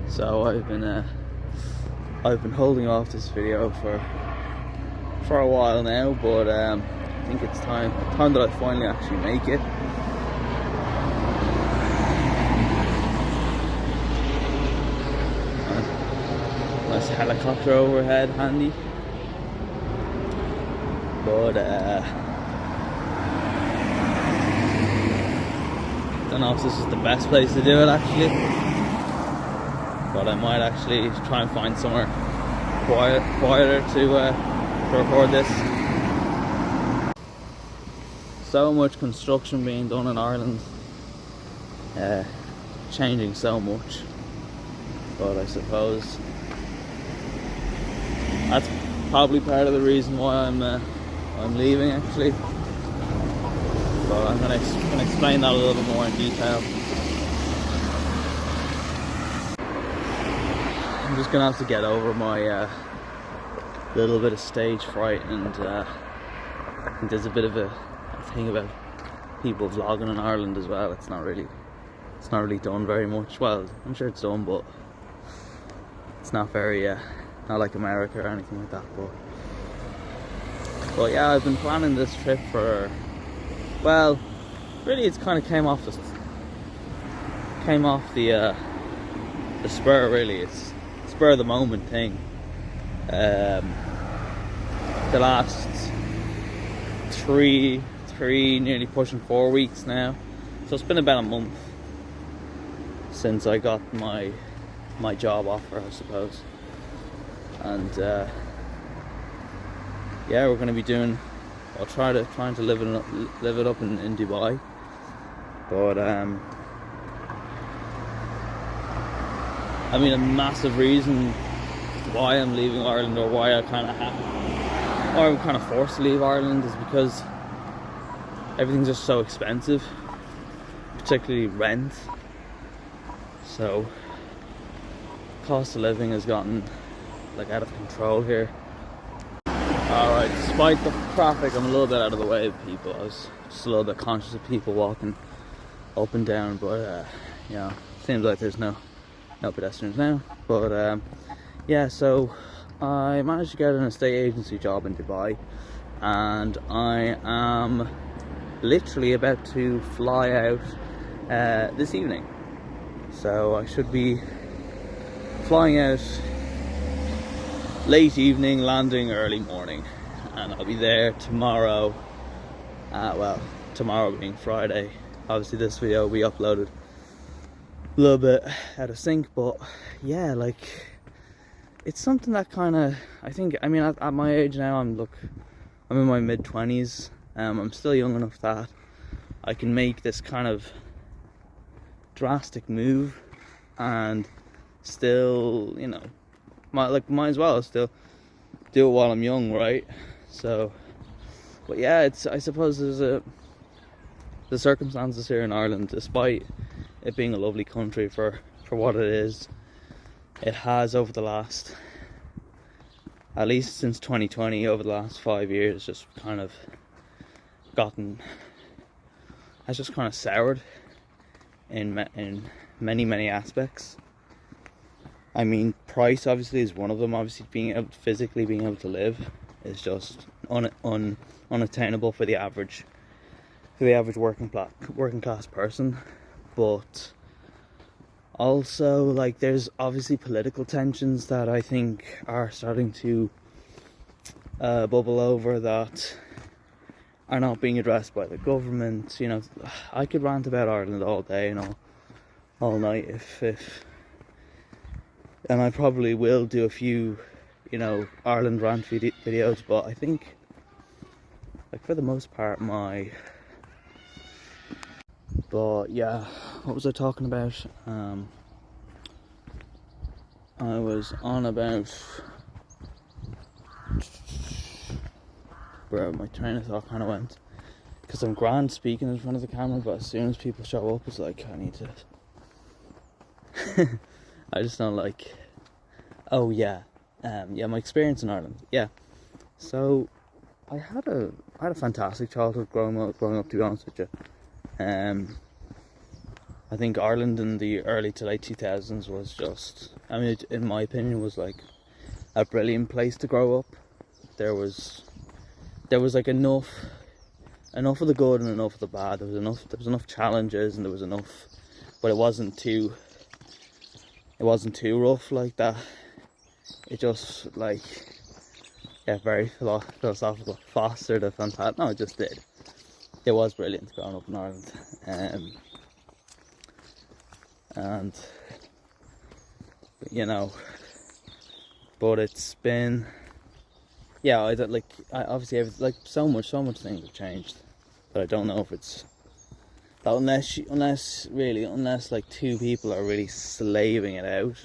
So I've been holding off this video for a while now, but I think it's time that I finally actually make it. Nice helicopter overhead, handy. But don't know if this is the best place to do it actually. But I might actually try and find somewhere quieter to record this. So much construction being done in Ireland, changing so much. But I suppose that's probably part of the reason why I'm leaving actually. But I'm gonna explain that a little bit more in detail. I'm just gonna have to get over my little bit of stage fright, and I think there's a bit of a thing about people vlogging in Ireland as well. It's not really done very much. Well, I'm sure it's done, but it's not very not like America or anything like that. But yeah, I've been planning this trip for, well, really it's kind of came off the spur, really. It's spur of the moment thing. The last three nearly pushing 4 weeks now, so it's been about a month since I got my job offer, I suppose. And yeah, we're going to be doing, I'll trying to live it up in Dubai. But I mean, a massive reason why I'm leaving Ireland, or why I'm kind of forced to leave Ireland, is because everything's just so expensive, particularly rent. So cost of living has gotten like out of control here. Alright, despite the traffic, I'm a little bit out of the way of people. I was just a little bit conscious of people walking up and down, but yeah, seems like there's no pedestrians now. But yeah, so I managed to get an estate agency job in Dubai, and I am literally about to fly out this evening. So I should be flying out late evening, landing early morning, and I'll be there tomorrow. Well, tomorrow being Friday. Obviously this video will be uploaded a little bit out of sync, but yeah, like, it's something that kind of, I think, I mean, at my age now, I'm in my mid-20s. I'm still young enough that I can make this kind of drastic move and still, you know, might as well still do it while I'm young, right? So, but yeah, I suppose there's the circumstances here in Ireland, despite it being a lovely country for what it is, it has, over the last, at least since 2020, over the last 5 years, just kind of has just kind of soured in many aspects. I mean, price obviously is one of them. Obviously, physically being able to live is just unattainable for the average working class person. But also, like, there's obviously political tensions that I think are starting to bubble over, that are not being addressed by the government. You know, I could rant about Ireland all day and all night if and I probably will do a few, you know, Ireland rant videos, but I think, like, for the most part, but yeah, what was I talking about? I was on about where my train of thought kind of went, because I'm grand speaking in front of the camera, but as soon as people show up, it's like, I need to I just don't like, oh yeah, my experience in Ireland. Yeah, so I had a fantastic childhood growing up, to be honest with you. I think Ireland in the early to late 2000s was just, I mean, in my opinion, was like a brilliant place to grow up. There was like enough of the good and enough of the bad. There was enough challenges, and there was enough, but it wasn't too rough like that. It just like, yeah, very philosophical. Fostered a fantastic. No, it just did. It was brilliant growing up in Ireland, and you know, but it's been, yeah, I don't like. Obviously, like so much things have changed, but I don't know if it's that unless like two people are really slaving it out,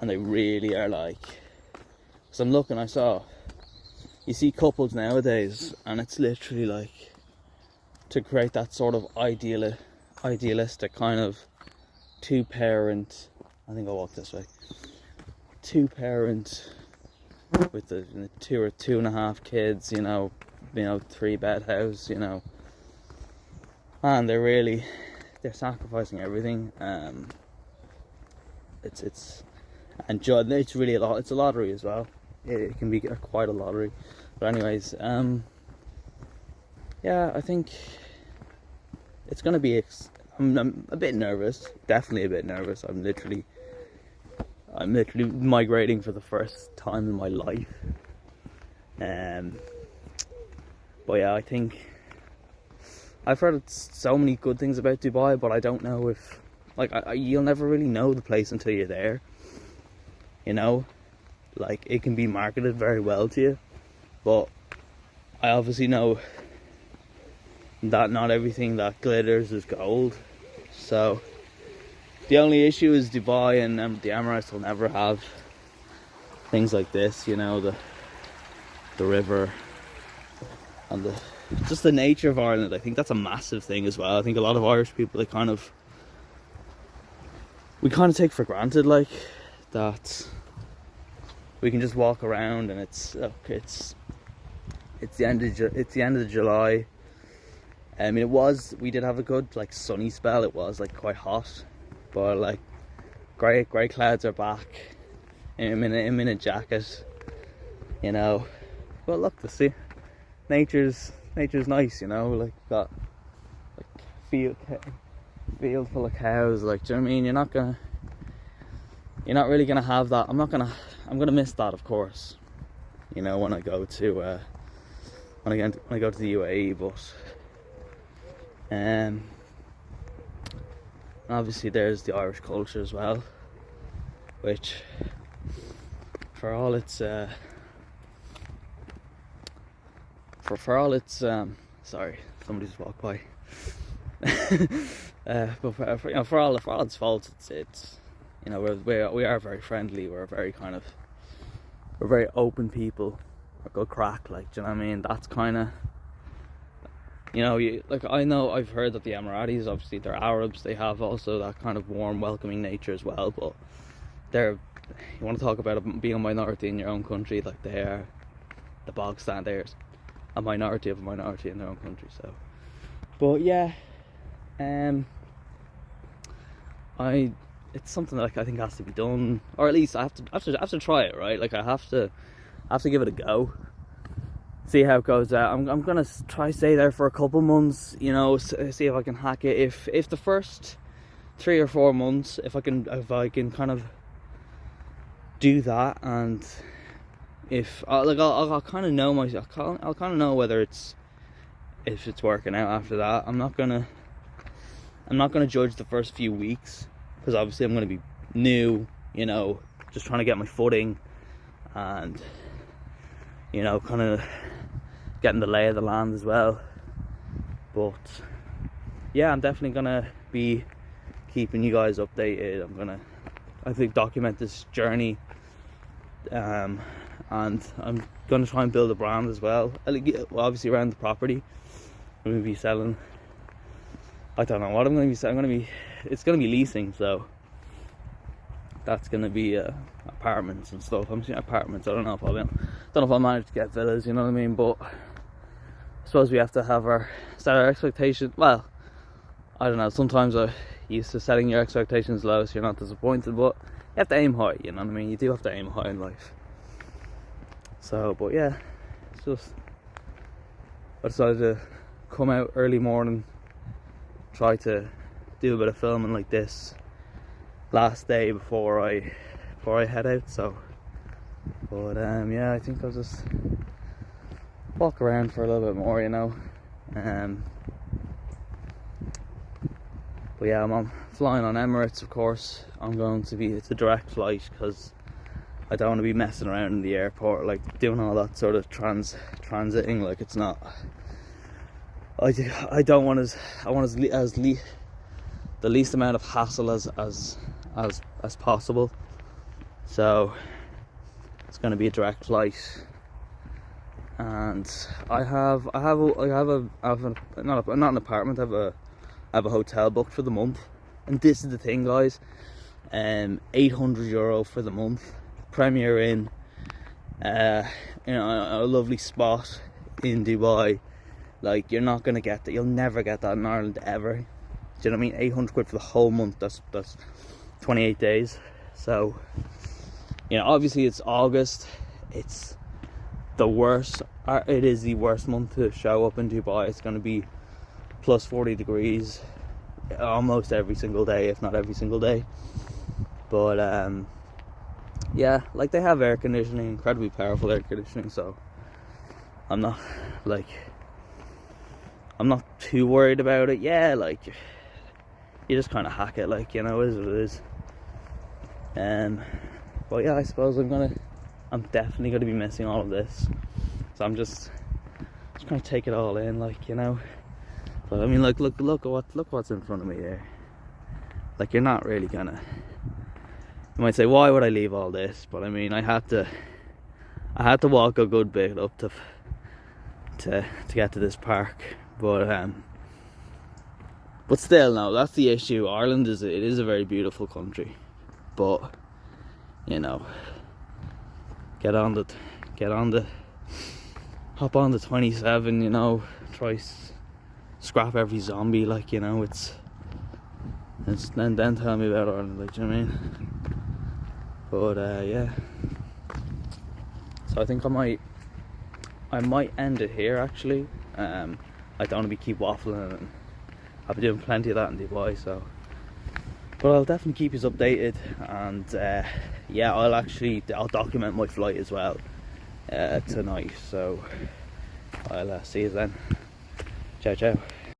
and they really are like. Because I'm looking, you see couples nowadays, and it's literally like to create that sort of idealistic kind of two-parent. I think I'll walk this way. Two-parent with the 2 or 2.5 kids, 3-bed house, and they're sacrificing everything. It's really a lot. It's a lottery as well. It can be quite a lottery. But anyways, yeah, I think it's gonna be. I'm a bit nervous. Definitely a bit nervous. I'm literally migrating for the first time in my life. But yeah, I think I've heard so many good things about Dubai, but I don't know if you'll never really know the place until you're there. Like it can be marketed very well to you, but I obviously know that not everything that glitters is gold. So the only issue is Dubai and the Emirates will never have things like this, the river and just the nature of Ireland. I think that's a massive thing as well. I think a lot of Irish people, we kind of take for granted like that we can just walk around and it's the end of July. I mean, we did have a good sunny spell. It was quite hot, but grey clouds are back. I'm in a jacket, But look, to see nature's nice, got field full of cows. Do you know what I mean? You're not really gonna have that. I'm gonna miss that, of course. When I go to the UAE, but obviously there's the Irish culture as well, which for all its sorry, somebody just walked by. But for all its faults, it's we are very friendly. We're very open people. We're good crack, do you know what I mean? That's kind of, I know I've heard that the Emiratis, obviously they're Arabs, they have also that kind of warm, welcoming nature as well, but you want to talk about being a minority in your own country, they are the bog stand. There's a minority of a minority in their own country. So, but yeah, it's something that I think has to be done, or at least I have to try it, right? I have to give it a go, see how it goes out. I'm gonna try stay there for a couple months, see if I can hack it. If the first 3 or 4 months, if I can kind of do that, and if I'll kind of know I'll kind of know whether if it's working out after that. I'm not gonna judge the first few weeks, because obviously I'm gonna be new, just trying to get my footing, and kind of getting the lay of the land as well. But yeah, I'm definitely gonna be keeping you guys updated. I think document this journey, and I'm gonna try and build a brand as well. Obviously around the property, I'm gonna be selling. I don't know what I'm gonna be selling. It's gonna be leasing, so that's gonna be apartments and stuff. I'm seeing apartments. I don't know if I'll manage to get villas. You know what I mean? But I suppose we have to set our expectations. Well, I don't know, sometimes I'm used to setting your expectations low so you're not disappointed, but you have to aim high, you know what I mean? You do have to aim high in life. So, but yeah, it's just, I decided to come out early morning, try to do a bit of filming like this last day before I head out. So, but yeah, I think I'll just walk around for a little bit more, you know. But yeah, I'm flying on Emirates, of course. It's a direct flight because I don't want to be messing around in the airport, like doing all that sort of transiting. Like, it's not. I don't want the least amount of hassle as possible. So it's going to be a direct flight, and I have not an apartment. I have a hotel booked for the month, and this is the thing, guys. €800 for the month. Premier Inn, a lovely spot in Dubai. Like, you're not gonna get that. You'll never get that in Ireland ever. Do you know what I mean? 800 quid for the whole month. That's 28 days. So, you know, obviously it's August. It's the worst. It is the worst month to show up in Dubai. It's gonna be plus 40 degrees almost every single day, if not every single day. But yeah, like, they have air conditioning, incredibly powerful air conditioning, so I'm not too worried about it. Yeah, like, you just kind of hack it, like, you know, it is what it is. But yeah, I suppose I'm definitely gonna be missing all of this, so I'm just gonna take it all in, like, you know. But I mean, like, look what's in front of me here. Like, you're not really gonna. You might say, why would I leave all this? But I mean, I had to walk a good bit up to get to this park. But still, no, that's the issue. Ireland is a very beautiful country, but, you know, hop on the 27. You know, try scrap every zombie. Like, you know, it's then tell me about Ireland. Like, do you know what I mean? But yeah, so I think I might end it here, actually. I don't want to keep waffling, and I've been doing plenty of that in Dubai, so. But I'll definitely keep you updated, and yeah, I'll document my flight as well tonight. So I'll see you then. Ciao, ciao.